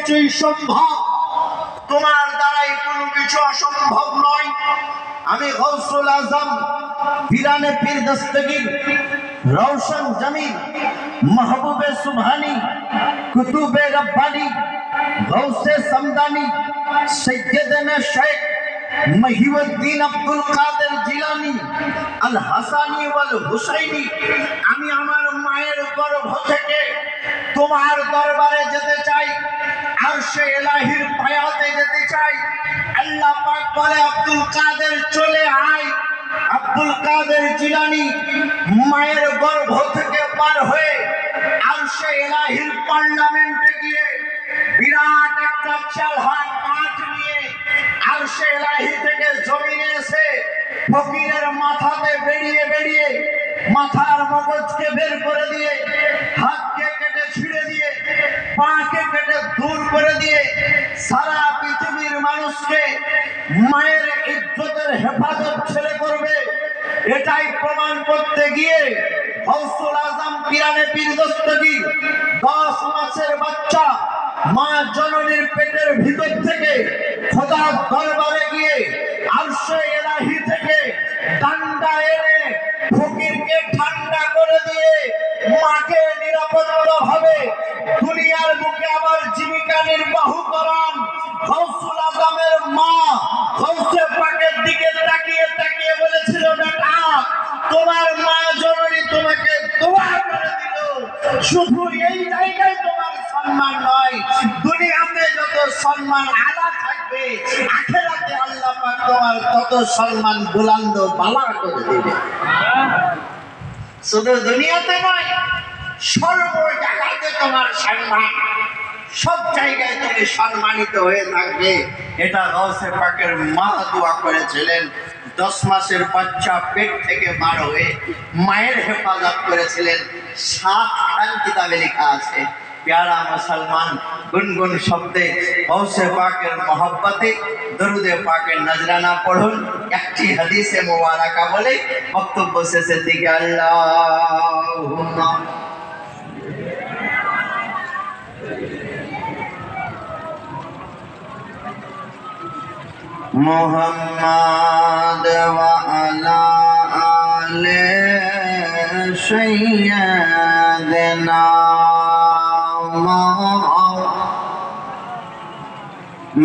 কিছুই সম্ভব, তোমার দ্বারাই কোনো কিছু অসম্ভব নয়। আমি গৌসুল আজম পিরানে পীর দস্তগীর রওশন জমিন महबूबे सुभानी कुतुबे रब्बानी गौसे समदानी सैयदना शेख महिउद्दीन अब्दुल कादिर जिलानी अल हसानी वल हुसैनी আমি আমার মায়ের গর্ভ থেকে তোমার দরবারে যেতে চাই, আরশে ইলাহির বায়াতে যেতে চাই। আল্লাহ পাক বলে আব্দুল কাদের চলে আয়। আব্দুল কাদের জিলানী মায়ের গর্ভ থেকে পার হয়ে আরশে ইলাহির পার্লামেন্টে গিয়ে বিরাট একটা চালহা কাঠ নিয়ে আরশে ইলাহি থেকে জমিনে এসে ফকিরের মাথাতে বেরিয়ে বেরিয়ে মাথার মগজকে বের করে দিয়ে, হাতকে কেটে ছিঁড়ে দিয়ে, পাকে কেটে দূর করে দিয়ে সারা পৃথিবীর মানুষকে মায়ের ইজ্জতের হেফাজত ছেড়ে করবে, এটাই প্রমাণ করতে গিয়ে গৌসুল আজম পিরানে পীর দস্তগীর 10 মাসের বাচ্চা মা জননীর পেটের ভিতর থেকে খোদার দরবারে গিয়ে আরশে ইলাহি থেকে ডান্ডা এনে ফকিরকে ঠান্ডা করে দিয়ে মাকে নিরাপদভাবে দুনিয়ার বুকে আবার জীবিকা নির্বাহ করান। গৌসুল আজমের মা গৌসে পাকের দিকে তাকিয়ে তাকিয়ে বলেছিল, বেটা তোমার মা জননী তোমাকে দোয়া করে দিল, শুধু এই জায়গায় তোমার সম্মান নয়, দুনিয়াতে যত সম্মান আলা থাকবে আখিরাতে আল্লাহ পাক তোমার তত সম্মান বুলন্দ বালা করে দিবে। শুধু দুনিয়াতে নয়, সর্ব জায়গাতে তোমার সম্মান, সব জায়গায় তুমি সম্মানিত হয়ে থাকবে। এটা গৌসে পাকের মা দোয়া করেছিলেন। 10 মাসের বাচ্চা পেট থেকে বার হয়ে মায়ের হেফাজত করেছিলেন। 7 খান কিতাবে লেখা আছে। प्यारा मुसलमान गुनगुन शब्दे गौसे पाकेर मोहब्बते दरुदे पाकेर नजराना पढ़ुन। एकटी हादिसे मुबारका बोले बक्तव्य शेषेर दिके आल्लाहुम्मा मुहम्मद व अला आले सय्यदना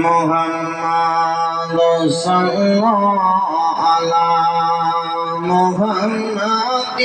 मुहम्मद सल्लल्लाहु अला मुहम्मद